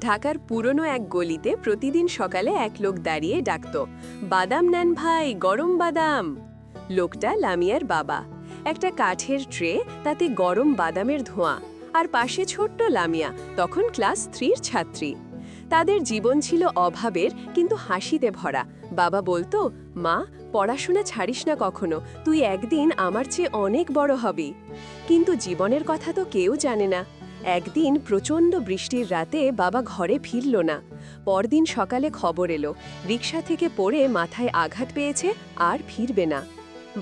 ঢাকার পুরনো এক গলিতে প্রতিদিন সকালে এক লোক দাঁড়িয়ে ডাকত, বাদাম নেন ভাই, গরম বাদাম। লোকটা লামিয়ার বাবা। একটা কাঠের ট্রে, তাতে গরম বাদামের ধোঁয়া, আর পাশে ছোট্ট লামিয়া, তখন ক্লাস 3-র ছাত্রী। তাদের জীবন ছিল অভাবের কিন্তু হাসিতে ভরা। বাবা বলতো, মা, পড়াশোনা ছাড়িস না কখনো, তুই একদিন আমার চেয়ে অনেক বড় হবি। কিন্তু জীবনের কথা তো কেউ জানে না। একদিন প্রচণ্ড বৃষ্টির রাতে বাবা ঘরে ফিরল না। পরদিন সকালে খবর এলো, রিকশা থেকে পড়ে মাথায় আঘাত পেয়েছে, আর ফিরবে না।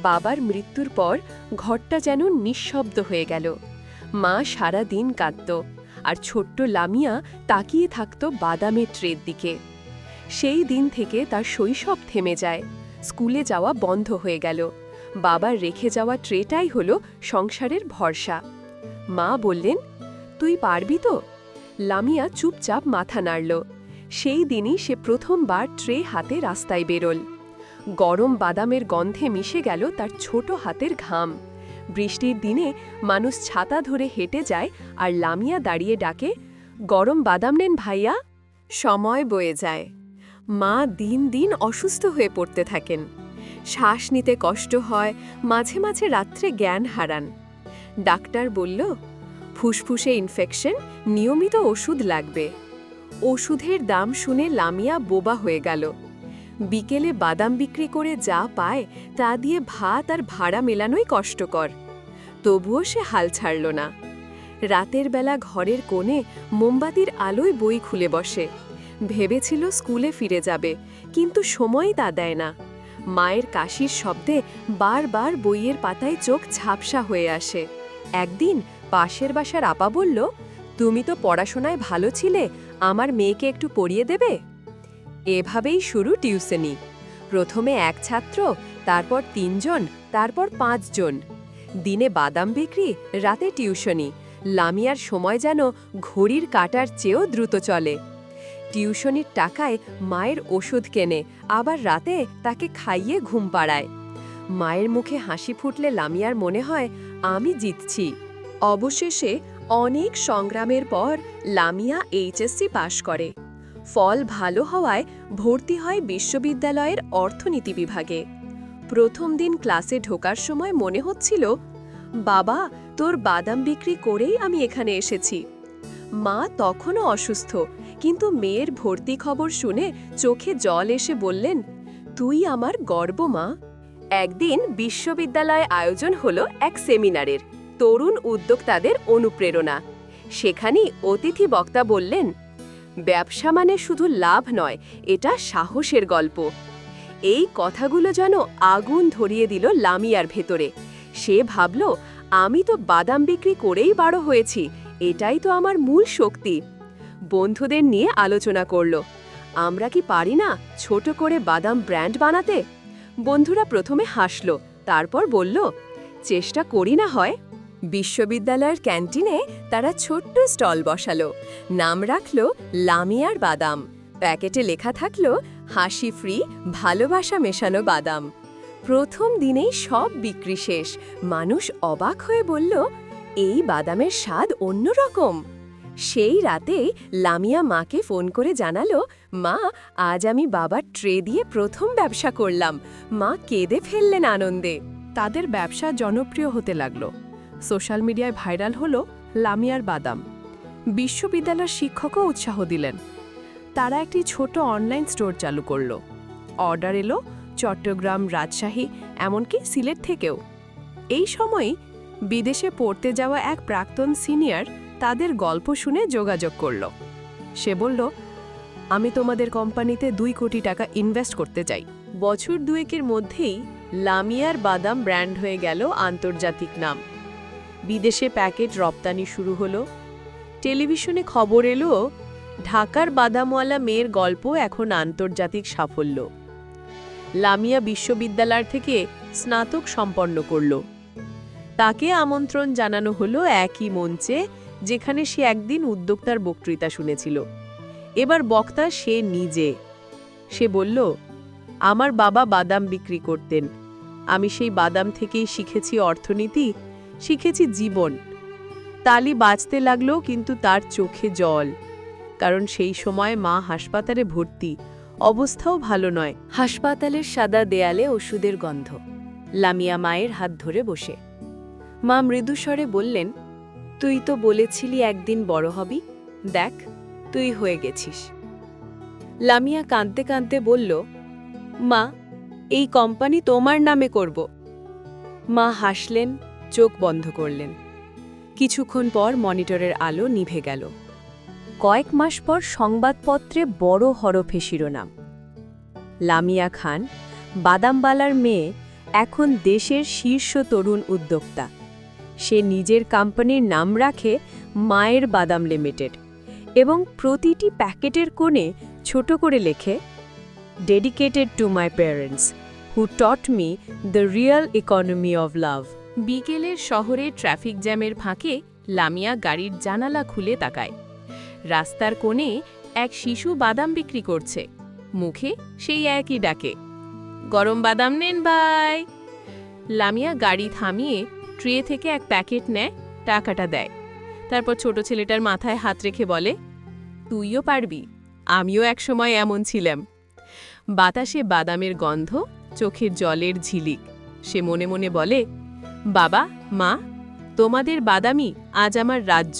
বাবার মৃত্যুর পর ঘরটা যেন নিঃশব্দ হয়ে গেল। মা সারা দিন কাঁদত, আর ছোট্ট লামিয়া তাকিয়ে থাকত বাদামের ট্রের দিকে। সেই দিন থেকে তার শৈশব থেমে যায়। স্কুলে যাওয়া বন্ধ হয়ে গেল। বাবার রেখে যাওয়া ট্রেটাই হলো সংসারের ভরসা। মা বললেন, তুই পারবি তো? লামিয়া চুপচাপ মাথা নাড়ল। সেই দিনই সে প্রথমবার ট্রে হাতে রাস্তায় বেরোল। গরম বাদামের গন্ধে মিশে গেল তার ছোট হাতের ঘাম। বৃষ্টির দিনে মানুষ ছাতা ধরে হেঁটে যায়, আর লামিয়া দাঁড়িয়ে ডাকে, গরম বাদাম নেন ভাইয়া। সময় বয়ে যায়। মা দিন দিন অসুস্থ হয়ে পড়তে থাকেন। শ্বাস নিতে কষ্ট হয়, মাঝে মাঝে রাত্রে জ্ঞান হারান। ডাক্তার বলল, ফুসফুসে ইনফেকশন, নিয়মিত ওষুধ লাগবে। ওষুধের দাম শুনে লামিয়া বোবা হয়ে গেল। বিকেলে বাদাম বিক্রি করে যা পায় তা দিয়ে ভাত আর ভাড়া মেলানোই কষ্টকর। তবুও সে হাল ছাড়ল না। রাতের বেলা ঘরের কোণে মোমবাতির আলোয় বই খুলে বসে। ভেবেছিল স্কুলে ফিরে যাবে, কিন্তু সময়ই তা দেয় না। মায়ের কাশির শব্দে বারবার বইয়ের পাতায় চোখ ঝাপসা হয়ে আসে। একদিন পাশের বাসার আপা বলল, তুমি তো পড়াশোনায় ভালো ছিলে, আমার মেয়েকে একটু পড়িয়ে দেবে? এভাবেই শুরু টিউশনি। প্রথমে 1 ছাত্র, তারপর 3 জন, তারপর 5 জন। দিনে বাদাম বিক্রি, রাতে টিউশনি। লামিয়ার সময় যেন ঘড়ির কাঁটার চেয়েও দ্রুত চলে। টিউশনির টাকায় মায়ের ওষুধ কেনে, আবার রাতে তাকে খাইয়ে ঘুম পাড়ায়। মায়ের মুখে হাসি ফুটলে লামিয়ার মনে হয়, আমি জিতছি। অবশেষে অনেক সংগ্রামের পর লামিয়া এইচএসসি পাশ করে। ফল ভালো হওয়ায় ভর্তি হয় বিশ্ববিদ্যালয়ের অর্থনীতি বিভাগে। প্রথম দিন ক্লাসে ঢোকার সময় মনে হচ্ছিল, বাবা, তোর বাদাম বিক্রি করেই আমি এখানে এসেছি। মা তখনও অসুস্থ, কিন্তু মেয়ের ভর্তি খবর শুনে চোখে জল এসে বললেন, তুই আমার গর্ব মা। একদিন বিশ্ববিদ্যালয়ে আয়োজন হলো এক সেমিনারের, তরুণ উদ্যোক্তাদের অনুপ্রেরণা। সেখানেই অতিথি বক্তা বললেন, ব্যবসা মানে শুধু লাভ নয়, এটা সাহসের গল্প। এই কথাগুলো যেন আগুন ধরিয়ে দিল লামিয়ার ভেতরে। সে ভাবল, আমি তো বাদাম বিক্রি করেই বড় হয়েছি, এটাই তো আমার মূল শক্তি। বন্ধুদের নিয়ে আলোচনা করল, আমরা কি পারি না ছোট করে বাদাম ব্র্যান্ড বানাতে? বন্ধুরা প্রথমে হাসল, তারপর বলল, চেষ্টা করি না হয়। বিশ্ববিদ্যালয়ের ক্যান্টিনে তারা ছোট্ট স্টল বসালো। নাম রাখল লামিয়ার বাদাম। প্যাকেটে লেখা থাকলো, হাসি ফ্রি, ভালোবাসা মেশানো বাদাম। প্রথম দিনেই সব বিক্রি শেষ। মানুষ অবাক হয়ে বলল, এই বাদামের স্বাদ অন্যরকম। সেই রাতেই লামিয়া মাকে ফোন করে জানালো, মা, আজ আমি বাবার ট্রে দিয়ে প্রথম ব্যবসা করলাম। মা কেঁদে ফেললেন আনন্দে। তাদের ব্যবসা জনপ্রিয় হতে লাগল। সোশ্যাল মিডিয়ায় ভাইরাল হলো লামিয়ার বাদাম। বিশ্ববিদ্যালয়ের শিক্ষকও উৎসাহ দিলেন। তারা একটি ছোট অনলাইন স্টোর চালু করল। অর্ডার এলো চট্টগ্রাম, রাজশাহী, এমনকি সিলেট থেকেও। এই সময়ই বিদেশে পড়তে যাওয়া এক প্রাক্তন সিনিয়র তাদের গল্প শুনে যোগাযোগ করল। সে বলল, আমি তোমাদের কোম্পানিতে 2 কোটি টাকা ইনভেস্ট করতে চাই। বছর 2-এর মধ্যেই লামিয়ার বাদাম ব্র্যান্ড হয়ে গেল আন্তর্জাতিক নাম। বিদেশে প্যাকেট রপ্তানি শুরু হলো। টেলিভিশনে খবর এলো, ঢাকার বাদামওয়ালা মেয়ের গল্প এখন আন্তর্জাতিক সাফল্য। লামিয়া বিশ্ববিদ্যালয় থেকে স্নাতক সম্পন্ন করল। তাকে আমন্ত্রণ জানানো হলো একই মঞ্চে, যেখানে সে একদিন উদ্যোক্তার বক্তৃতা শুনেছিল। এবার বক্তা সে নিজে। সে বলল, আমার বাবা বাদাম বিক্রি করতেন। আমি সেই বাদাম থেকেই শিখেছি অর্থনীতি, শিখেছি জীবন। তালি বাজতে লাগলো, কিন্তু তার চোখে জল। কারণ সেই সময় মা হাসপাতালে ভর্তি, অবস্থাও ভালো নয়। হাসপাতালের সাদা দেয়ালে ওষুধের গন্ধ। লামিয়া মায়ের হাত ধরে বসে। মা মৃদুস্বরে বললেন, তুই তো বলেছিলি একদিন বড় হবি, দেখ তুই হয়ে গেছিস। লামিয়া কাঁদতে কাঁদতে বলল, মা, এই কোম্পানি তোমার নামে করব। মা হাসলেন, চোখ বন্ধ করলেন। কিছুক্ষণ পর মনিটরের আলো নিভে গেল। কয়েক মাস পর সংবাদপত্রে বড় হরফে শিরোনাম, লামিয়া খান, বাদামবালার মেয়ে, এখন দেশের শীর্ষ তরুণ উদ্যোক্তা। সে নিজের কোম্পানির নাম রাখে মায়ের বাদাম লিমিটেড এবং প্রতিটি প্যাকেটের কোণে ছোট করে লেখে, dedicated to my parents who taught me the real economy of love. বিকেলের শহরে ট্রাফিক জ্যামের ফাঁকে লামিয়া গাড়ির জানালা খুলে তাকায়। রাস্তার কোণে এক শিশু বাদাম বিক্রি করছে, মুখে সেই একই ডাকে, গরম বাদাম নেন ভাই। লামিয়া গাড়ি থামিয়ে ট্রে থেকে এক প্যাকেট নেয়, টাকাটা দেয়। তারপর ছোট ছেলেটার মাথায় হাত রেখে বলে, তুইও পারবি, আমিও একসময় এমন ছিলাম। বাতাসে বাদামের গন্ধ, চোখের জলের ঝিলিক। সে মনে মনে বলে, বাবা, মা, তোমাদের বাদামই আজ আমার রাজ্য।